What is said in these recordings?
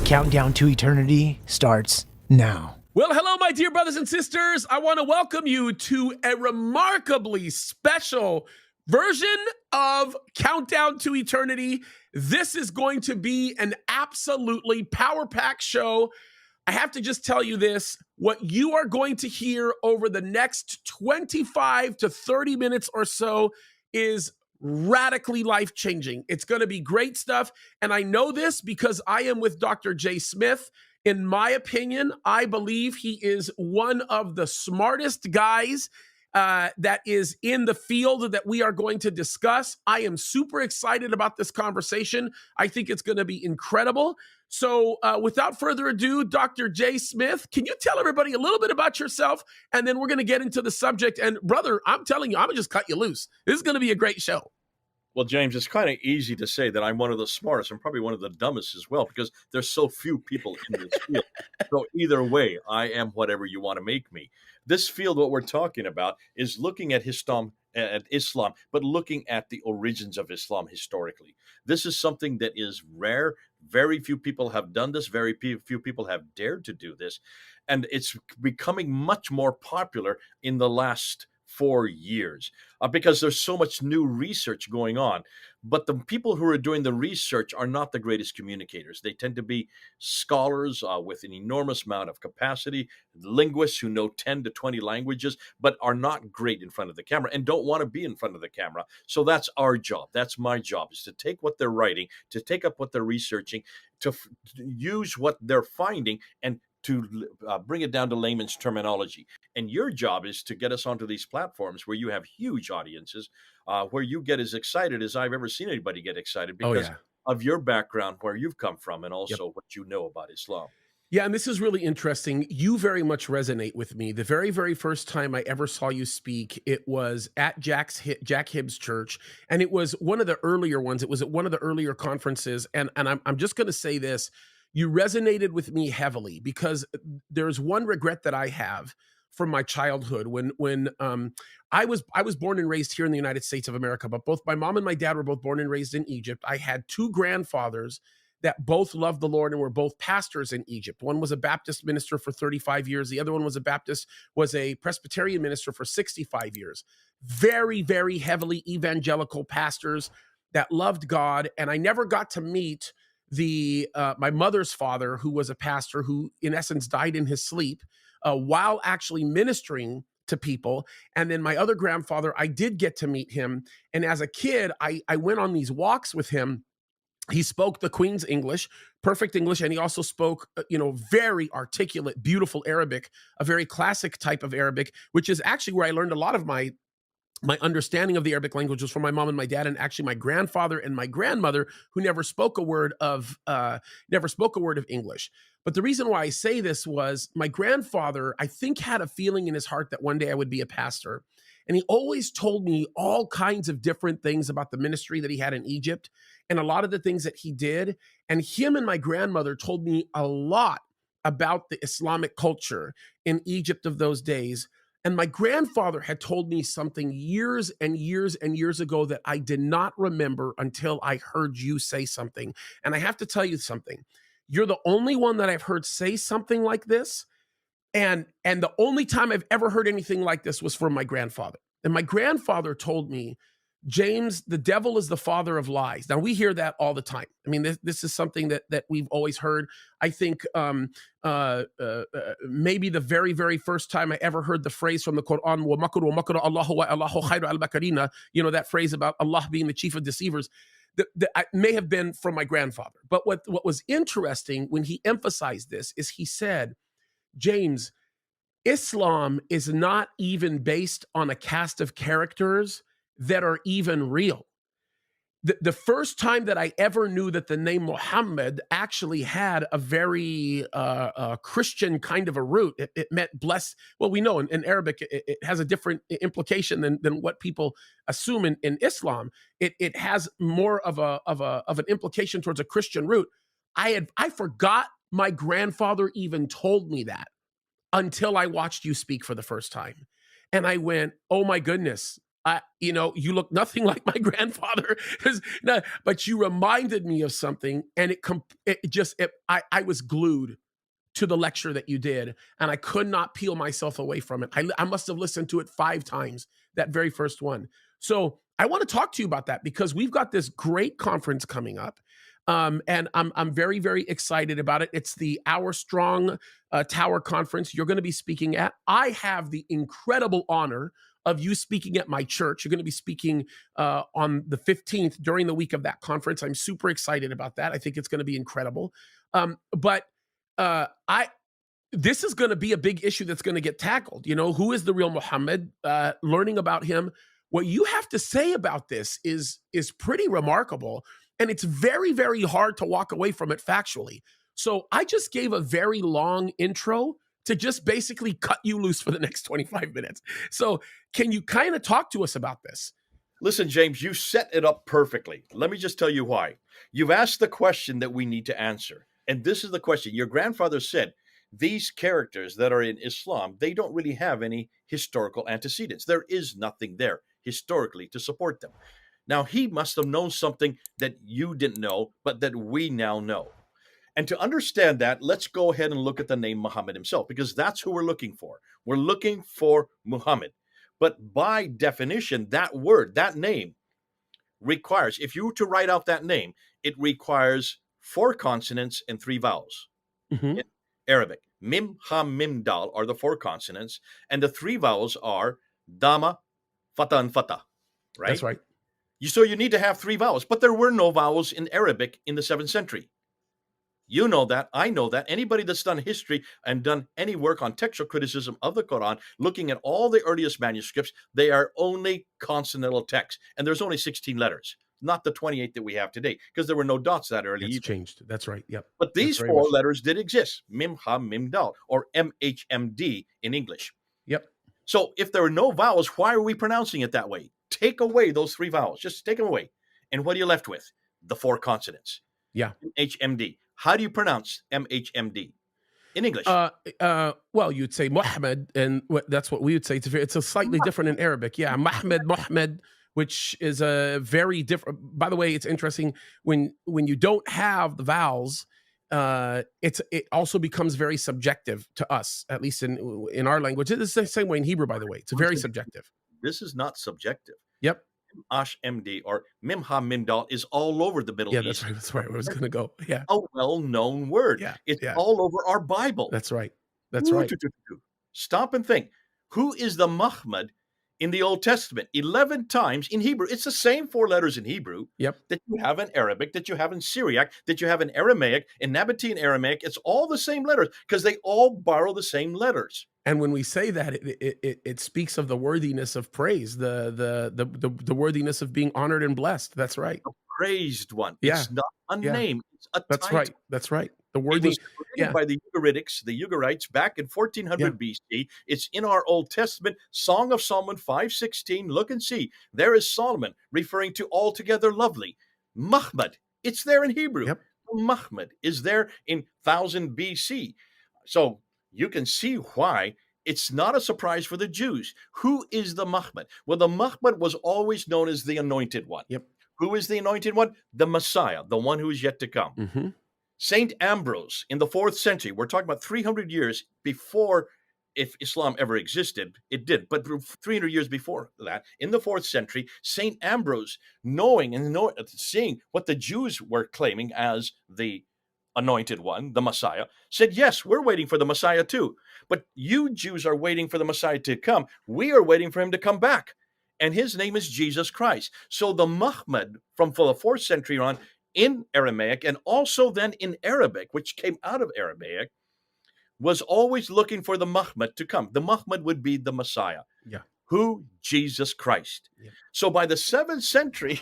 Countdown to Eternity starts now. Well, hello, my dear brothers and sisters. I want to welcome you to a remarkably special version of Countdown to Eternity. This is going to be an absolutely power-packed show. I have to just tell you this, what you are going to hear over the next 25 to 30 minutes or so is radically life-changing. It's going to be great stuff, and I know this because I am with Dr. J. Smith. In my opinion, I believe he is one of the smartest guys that is in the field that we are going to discuss. I am super excited about this conversation. I think it's going to be incredible. So without further ado, Dr. J. Smith, can you tell everybody a little bit about yourself? And then we're going to get into the subject. And brother, I'm telling you, I'm going to just cut you loose. This is going to be a great show. Well, James, it's kind of easy to say that I'm one of the smartest and probably one of the dumbest as well, because there's so few people in this field. So either way, I am whatever you want to make me. This field, what we're talking about, is looking at Islam, but looking at the origins of Islam historically. This is something that is rare. Very few people have done this. Very few people have dared to do this. And it's becoming much more popular in the last 4 years because there's so much new research going on. But the people who are doing the research are not the greatest communicators. They tend to be scholars with an enormous amount of capacity, linguists who know 10 to 20 languages, but are not great in front of the camera and don't want to be in front of the camera. So that's our job. That's my job, is to take what they're writing, to take up what they're researching, to use what they're finding and to bring it down to layman's terminology. And your job is to get us onto these platforms where you have huge audiences, where you get as excited as I've ever seen anybody get excited because of your background, where you've come from, and also what you know about Islam. Yeah, and this is really interesting. You very much resonate with me. The very, very first time I ever saw you speak, it was at Jack Hibbs Church, and it was one of the earlier ones. It was at one of the earlier conferences, and I'm just going to say this. You resonated with me heavily because there's one regret that I have from my childhood when I was born and raised here in the United States of America, but both my mom and my dad were both born and raised in Egypt. I had two grandfathers that both loved the Lord and were both pastors in Egypt. One was a Baptist minister for 35 years. The other one was a Presbyterian minister for 65 years. Very, very heavily evangelical pastors that loved God. And I never got to meet my mother's father, who was a pastor who in essence died in his sleep while actually ministering to people. And then my other grandfather, I did get to meet him. And as a kid, I went on these walks with him. He spoke the Queen's English, perfect English, and he also spoke, very articulate, beautiful Arabic, a very classic type of Arabic, which is actually where I learned a lot of my understanding of the Arabic language was from my mom and my dad, and actually my grandfather and my grandmother, who never spoke a word of English. But the reason why I say this was my grandfather, I think, had a feeling in his heart that one day I would be a pastor. And he always told me all kinds of different things about the ministry that he had in Egypt and a lot of the things that he did. And him and my grandmother told me a lot about the Islamic culture in Egypt of those days. And my grandfather had told me something years and years and years ago that I did not remember until I heard you say something. And I have to tell you something. You're the only one that I've heard say something like this. And the only time I've ever heard anything like this was from my grandfather. And my grandfather told me, James, the devil is the father of lies. Now, we hear that all the time. I mean, this is something that we've always heard. I think maybe the very, very first time I ever heard the phrase from the Quran, wa makru Allahu wa Allahu khayru al-makirina, that phrase about Allah being the chief of deceivers, that may have been from my grandfather. But what was interesting when he emphasized this is he said, James, Islam is not even based on a cast of characters that are even real. The first time that I ever knew that the name Muhammad actually had a very Christian kind of a root, it meant blessed. Well, we know in Arabic it has a different implication than what people assume in Islam. It has more of an implication towards a Christian root. I forgot my grandfather even told me that until I watched you speak for the first time. And I went, oh my goodness, You look nothing like my grandfather. But you reminded me of something, and I was glued to the lecture that you did, and I could not peel myself away from it. I must have listened to it 5 times, that very first one. So I want to talk to you about that because we've got this great conference coming up. And I'm very, very excited about it. It's the Our Strong Tower Conference you're going to be speaking at. I have the incredible honor of you speaking at my church. You're going to be speaking on the 15th during the week of that conference. I'm super excited about that. I think it's going to be incredible. But I this is going to be a big issue that's going to get tackled. Who is the real Muhammad? Learning about him. What you have to say about this is pretty remarkable, and it's very, very hard to walk away from it factually. So I just gave a very long intro to just basically cut you loose for the next 25 minutes. So can you kind of talk to us about this? Listen, James, you set it up perfectly. Let me just tell you why. You've asked the question that we need to answer. And this is the question. Your grandfather said, these characters that are in Islam, they don't really have any historical antecedents. There is nothing there historically to support them. Now, he must have known something that you didn't know, but that we now know. And to understand that, let's go ahead and look at the name Muhammad himself, because that's who we're looking for. We're looking for Muhammad. But by definition, that word, that name, requires, if you were to write out that name, it requires 4 consonants and 3 vowels. Mm-hmm. In Arabic, mim, ha, mim, dal are the 4 consonants, and the 3 vowels are Dhamma, Fatah, and Fatah, right? That's right. So you need to have 3 vowels, but there were no vowels in Arabic in the 7th century. You know that. I know that. Anybody that's done history and done any work on textual criticism of the Quran, looking at all the earliest manuscripts, they are only consonantal texts. And there's only 16 letters, not the 28 that we have today, because there were no dots that early. It's changed. That's right. Yep. But these 4 letters did exist. Mim, ha, mim, dal, or MHMD in English. Yep. So if there are no vowels, why are we pronouncing it that way? Take away those 3 vowels. Just take them away. And what are you left with? The 4 consonants. Yeah. MHMD. How do you pronounce MHMD in English? Well, you'd say Muhammad, and that's what we would say. It's a slightly different in Arabic. Yeah, Muhammad, which is a very different. By the way, it's interesting when you don't have the vowels. It also becomes very subjective to us, at least in our language. It's the same way in Hebrew, by the way. It's very subjective. This is not subjective. Yep. Ash MD or Mim Ha Mim Dal is all over the Middle East. That's right. That's right. I was going to go. Yeah. A well-known word. Yeah. It's all over our Bible. That's right. That's right. Stop and think. Who is the Muhammad in the Old Testament? 11 times in Hebrew. It's the same 4 letters in Hebrew that you have in Arabic, that you have in Syriac, that you have in Aramaic, in Nabatean Aramaic. It's all the same letters because they all borrow the same letters. And when we say that, it speaks of the worthiness of praise, the worthiness of being honored and blessed. That's right. The praised one. Yeah. It's not a name. It's a That's title. right. That's right. The worthy. It was created by the Ugarites back in 1400 BC. It's in our Old Testament, Song of Solomon 5:16. Look and see. There is Solomon referring to altogether lovely. Muhammad. It's there in Hebrew. Yep. Muhammad is there in 1000 BC. So you can see why it's not a surprise for the Jews. Who is the Muhammad? Well, the Muhammad was always known as the Anointed One. Yep. Who is the Anointed One? The Messiah, the one who is yet to come. Mm-hmm. Saint Ambrose in the 4th century, we're talking about 300 years before, if Islam ever existed, it did, but 300 years before that, in the 4th century, Saint Ambrose, seeing what the Jews were claiming as the Anointed One, the Messiah, said, yes, we're waiting for the Messiah too. But you Jews are waiting for the Messiah to come. We are waiting for him to come back. And his name is Jesus Christ. So the Muhammad from the 4th century on in Aramaic and also then in Arabic, which came out of Aramaic, was always looking for the Muhammad to come. The Muhammad would be the Messiah. Yeah. Who? Jesus Christ. Yeah. So by the 7th century,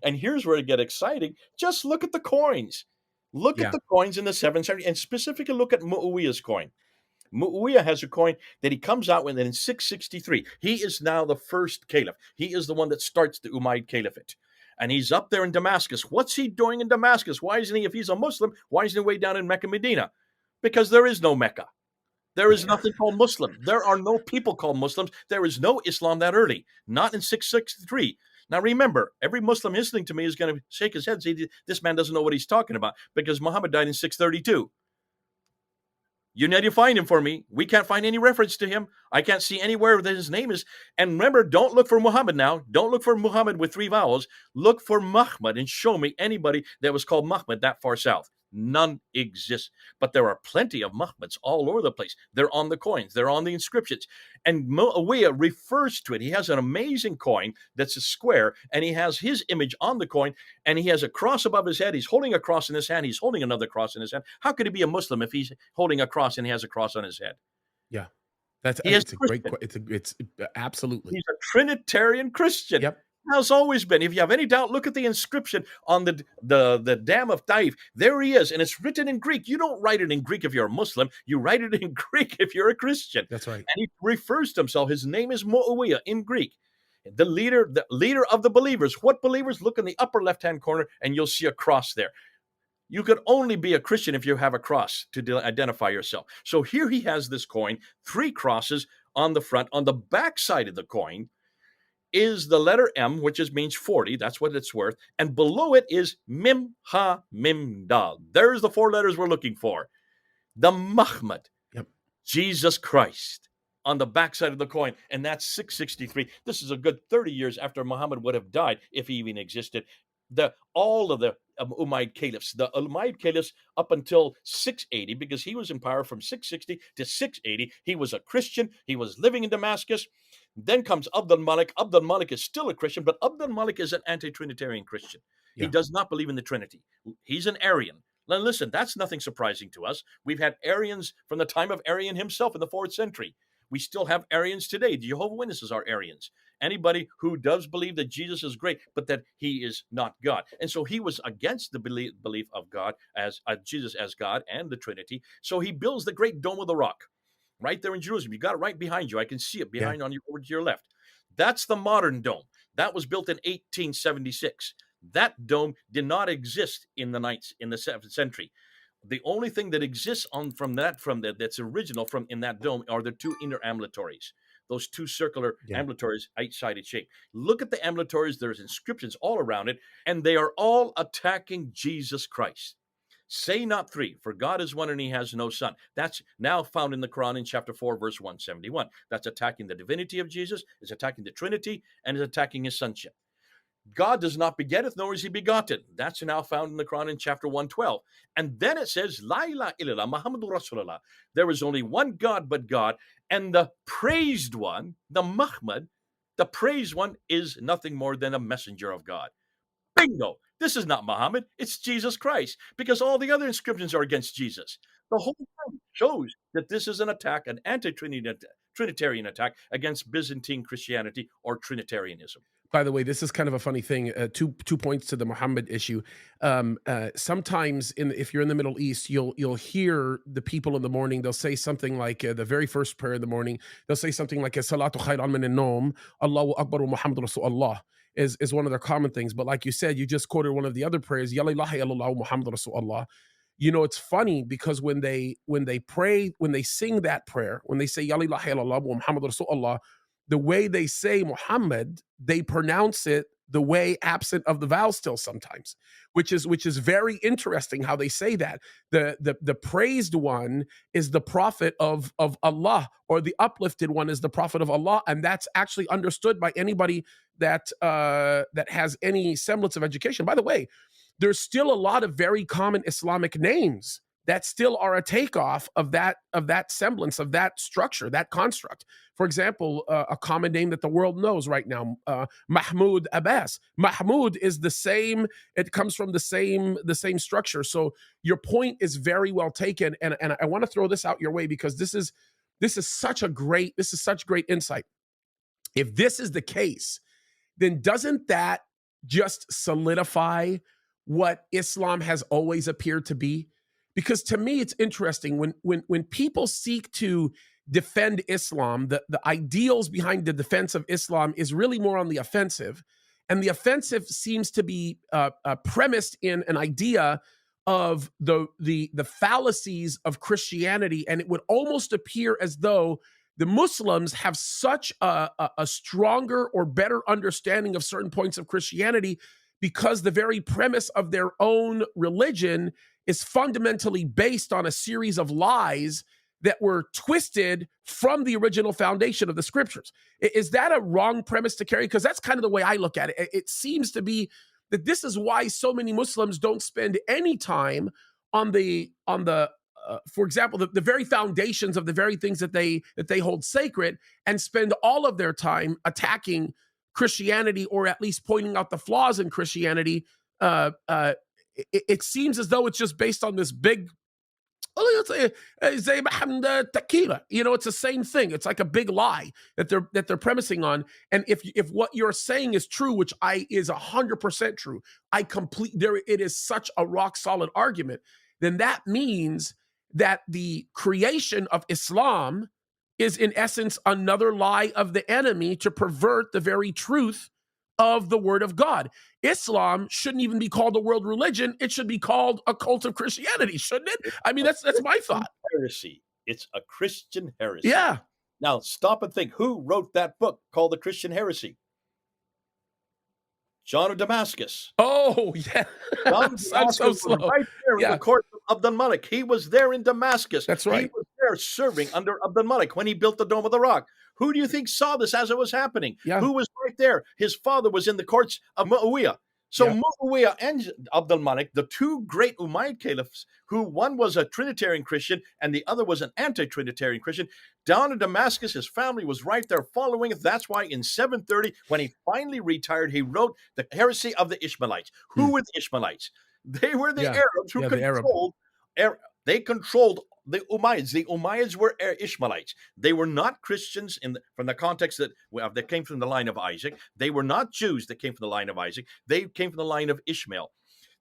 and here's where it gets exciting, just look at the coins. Look at the coins in the 7th century, and specifically look at Muawiyah's coin. Muawiyah has a coin that he comes out with in 663. He is now the first caliph. He is the one that starts the Umayyad Caliphate. And he's up there in Damascus. What's he doing in Damascus? Why isn't he, if he's a Muslim, why isn't he way down in Mecca, Medina? Because there is no Mecca. There is nothing called Muslim. There are no people called Muslims. There is no Islam that early, not in 663. Now remember, every Muslim listening to me is going to shake his head and say, this man doesn't know what he's talking about, because Muhammad died in 632. You need to find him for me. We can't find any reference to him. I can't see anywhere that his name is. And remember, don't look for Muhammad now. Don't look for Muhammad with 3 vowels. Look for Muhammad and show me anybody that was called Muhammad that far south. None exists. But there are plenty of Muhammads all over the place. They're on the coins. They're on the inscriptions. And Muawiyah refers to it. He has an amazing coin that's a square, and he has his image on the coin, and he has a cross above his head. He's holding a cross in his hand. He's holding another cross in his hand. How could he be a Muslim if he's holding a cross and he has a cross on his head? Yeah, that's He is it's a Christian. great. It's absolutely. He's a Trinitarian Christian. Yep. Has always been. If you have any doubt, look at the inscription on the dam of Taif. There he is, and it's written in Greek. You don't write it in Greek if you're a Muslim. You write it in Greek if you're a Christian. That's right. And he refers to himself. His name is Muawiyah in Greek. The leader of the believers. What believers? Look in the upper left-hand corner, and you'll see a cross there. You could only be a Christian if you have a cross to identify yourself. So here he has this coin, 3 crosses on the front. On the back side of the coin is the letter M, which means 40. That's what it's worth. And below it is Mim Ha Mim Dal. There's the 4 letters we're looking for. The Muhammad, Yep. Jesus Christ, on the backside of the coin. And that's 663. This is a good 30 years after Muhammad would have died, if he even existed. All of the Umayyad caliphs, the Umayyad caliphs up until 680, because he was in power from 660 to 680. He was a Christian. He was living in Damascus. Then comes Abd al-Malik. Abd al-Malik is still a Christian, but Abd al-Malik is an anti-Trinitarian Christian. Yeah. He does not believe in the Trinity. He's an Arian. Now listen, that's nothing surprising to us. We've had Arians from the time of Arian himself in the 4th century. We still have Arians today. The Jehovah's Witnesses are Arians. Anybody who does believe that Jesus is great, but that he is not God. And so he was against the belief of God as Jesus as God and the Trinity. So he builds the great Dome of the Rock right there in Jerusalem. You got it right behind you. I can see it behind on you over to your left. That's the modern dome. That was built in 1876. That dome did not exist in the 7th century. The only thing that exists that's original from in that dome are the 2 inner ambulatories. Those 2 circular ambulatories, 8-sided shape. Look at the ambulatories. There's inscriptions all around it, and they are all attacking Jesus Christ. Say not 3, for God is one and he has no son. That's now found in the Quran in chapter 4, verse 171. That's attacking the divinity of Jesus, it's attacking the Trinity, and it's attacking his sonship. God does not begetteth, nor is he begotten. That's now found in the Quran in chapter 112. And then it says, La ilaha illallah, Muhammadur Rasulullah. There is only one God but God, and the praised one, the Muhammad, the praised one is nothing more than a messenger of God. Bingo! This is not Muhammad, it's Jesus Christ, because all the other inscriptions are against Jesus. The whole thing shows that this is an attack, an anti-Trinitarian attack against Byzantine Christianity or Trinitarianism. By the way, this is kind of a funny thing. 2 points to the Muhammad issue. Sometimes, if you're in the Middle East, you'll hear the people in the morning. They'll say something like the very first prayer in the morning. They'll say something like "Salatu khayran min an-nawm, Allahu Akbar wa Muhammadur Rasulullah." Is one of their common things. But like you said, you just quoted one of the other prayers, Ya ilaha illallah Muhammadur Rasulullah. You know, it's funny because when they pray, when they sing that prayer, when they say Ya ilaha illallah Muhammadur Rasulullah, the way they say Muhammad, they pronounce it the way absent of the vowel still sometimes, which is very interesting how they say that. The praised one is the prophet of Allah, or the uplifted one is the prophet of Allah, and that's actually understood by anybody that has any semblance of education. By the way, there's still a lot of very common Islamic names that still are a takeoff of that semblance, of that structure, that construct. For example, a common name that the world knows right now, Mahmoud Abbas. Mahmoud is the same. It comes from the same structure. So your point is very well taken, and I want to throw this out your way because this is such great insight. If this is the case, then doesn't that just solidify what Islam has always appeared to be? Because to me, it's interesting when people seek to defend Islam, the ideals behind the defense of Islam is really more on the offensive. And the offensive seems to be premised in an idea of the fallacies of Christianity, and it would almost appear as though the Muslims have such a stronger or better understanding of certain points of Christianity because the very premise of their own religion is fundamentally based on a series of lies that were twisted from the original foundation of the scriptures. Is that a wrong premise to carry? Because that's kind of the way I look at it. It seems to be that this is why so many Muslims don't spend any time on for example, the very foundations of the very things that they hold sacred, and spend all of their time attacking Christianity, or at least pointing out the flaws in Christianity. It seems as though it's just based on this big, زي محمد tequila. It's the same thing. It's like a big lie that they're premising on. And if what you're saying is true, which is 100% true, it is such a rock solid argument, then that means that the creation of Islam is in essence another lie of the enemy to pervert the very truth of the word of God. Islam shouldn't even be called a world religion. It should be called a cult of Christianity, shouldn't it? I mean, that's my thought. Heresy. It's a Christian heresy. Yeah. Now, stop and think. Who wrote that book called The Christian Heresy? John of Damascus. Oh, yeah. John of Damascus so slow. was right there in the court of Abdul Malik. He was there in Damascus. That's right. He was there serving under Abdul Malik when he built the Dome of the Rock. Who do you think saw this as it was happening? Yeah. Who was right there? His father was in the courts of Muawiyah. So Muawiyah and Abdul Malik, the two great Umayyad caliphs, who one was a Trinitarian Christian and the other was an anti-Trinitarian Christian, down in Damascus, his family was right there following it. That's why in 730, when he finally retired, he wrote The Heresy of the Ishmaelites. Who were the Ishmaelites? They were the Arabs who controlled the Umayyads. The Umayyads were Ishmaelites. They were not Christians from the context that came from the line of Isaac. They were not Jews that came from the line of Isaac. They came from the line of Ishmael.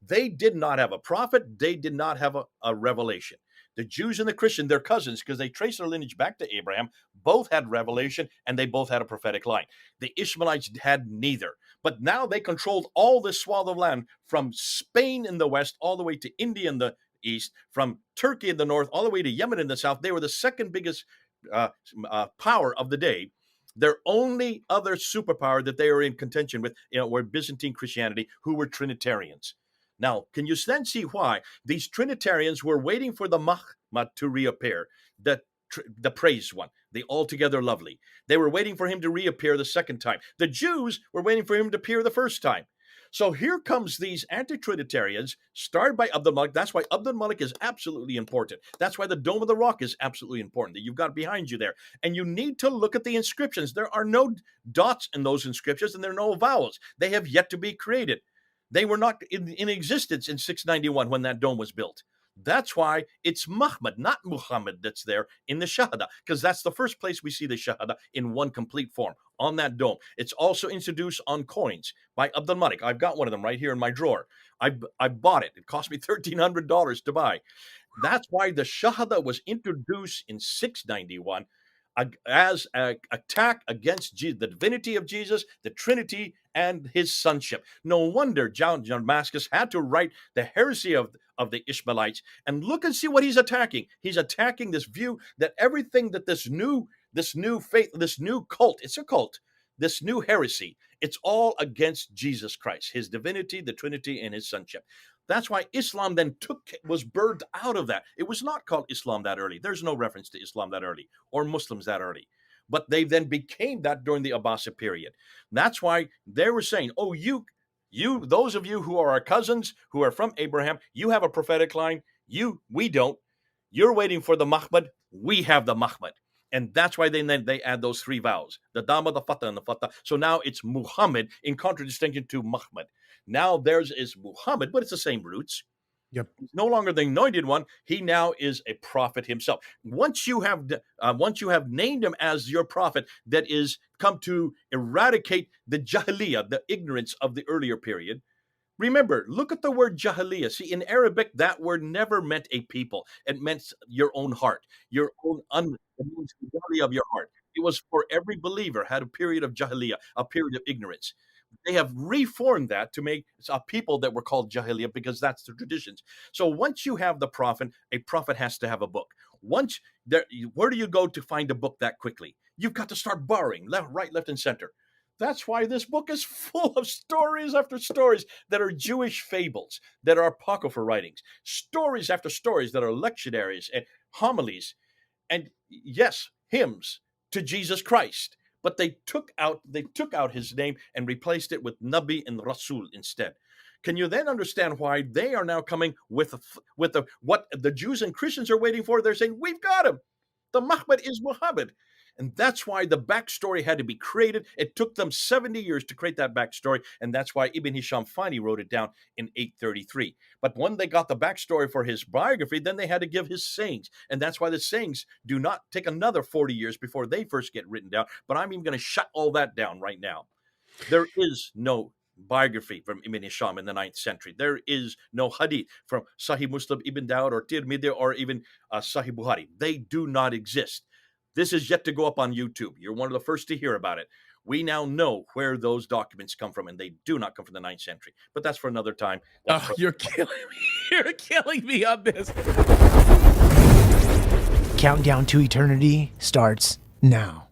They did not have a prophet. They did not have a revelation. The Jews and the Christian, they're cousins because they trace their lineage back to Abraham. Both had revelation and they both had a prophetic line. The Ishmaelites had neither. But now they controlled all this swath of land from Spain in the west all the way to India in the east, from Turkey in the north all the way to Yemen in the south. They were the second biggest power of the day. Their only other superpower that they were in contention with were Byzantine Christianity, who were Trinitarians. Now, can you then see why these Trinitarians were waiting for the Mahmad to reappear, the praised one, the altogether lovely? They were waiting for him to reappear the second time. The Jews were waiting for him to appear the first time. So here comes these anti-Trinitarians, started by Abdul Malik. That's why Abdul Malik is absolutely important. That's why the Dome of the Rock is absolutely important, that you've got behind you there. And you need to look at the inscriptions. There are no dots in those inscriptions, and there are no vowels. They have yet to be created. They were not in existence in 691 when that dome was built. That's why it's Muhammad, not Muhammad, that's there in the Shahada, because that's the first place we see the Shahada in one complete form on that dome. It's also introduced on coins by Abdul Malik. I've got one of them right here in my drawer. I bought it. It cost me $1,300 to buy. That's why the Shahada was introduced in 691 as an attack against the divinity of Jesus, the Trinity, and his sonship. No wonder John Damascus had to write The Heresy of the Ishmaelites. And look and see what he's attacking. He's attacking this view that everything that this new faith, this new cult, it's a cult, this new heresy, it's all against Jesus Christ, his divinity, the Trinity, and his sonship. That's why Islam then was birthed out of that. It was not called Islam that early. There's no reference to Islam that early or Muslims that early. But they then became that during the Abbasid period. That's why they were saying, oh, those of you who are our cousins, who are from Abraham, you have a prophetic line. We don't. You're waiting for the Mahmad. We have the Mahmad. And that's why they add those three vowels, the Dhamma, the Fatah, and the Fatah. So now it's Muhammad in contradistinction to Mahmad. Now theirs is Muhammad, but it's the same roots. Yep. He's no longer the anointed one. He now is a prophet himself. Once you have named him as your prophet, that is come to eradicate the jahiliyyah, the ignorance of the earlier period. Remember, look at the word jahiliyyah. See, in Arabic, that word never meant a people. It meant your own heart, your own jahiliyyah of your heart. It was for every believer had a period of jahiliyyah, a period of ignorance. They have reformed that to make a people that were called Jahiliyyah because that's the traditions. So once you have the prophet, a prophet has to have a book. Once there, where do you go to find a book that quickly? You've got to start borrowing left, right, left, and center. That's why this book is full of stories after stories that are Jewish fables, that are apocryphal writings, stories after stories that are lectionaries and homilies, and yes, hymns to Jesus Christ. But they took out his name and replaced it with Nabi and Rasul instead. Can you then understand why they are now coming with what the Jews and Christians are waiting for? They're saying, we've got him. The Muhammad is Muhammad. And that's why the backstory had to be created. It took them 70 years to create that backstory. And that's why Ibn Hisham finally wrote it down in 833. But when they got the backstory for his biography, then they had to give his sayings. And that's why the sayings do not take another 40 years before they first get written down. But I'm even going to shut all that down right now. There is no biography from Ibn Hisham in the 9th century. There is no hadith from Sahih Muslim, Ibn Dawud, or Tirmidhi, or even Sahih Bukhari. They do not exist. This is yet to go up on YouTube. You're one of the first to hear about it. We now know where those documents come from, and they do not come from the 9th century. But that's for another time. You're killing me. You're killing me on this. Countdown to eternity starts now.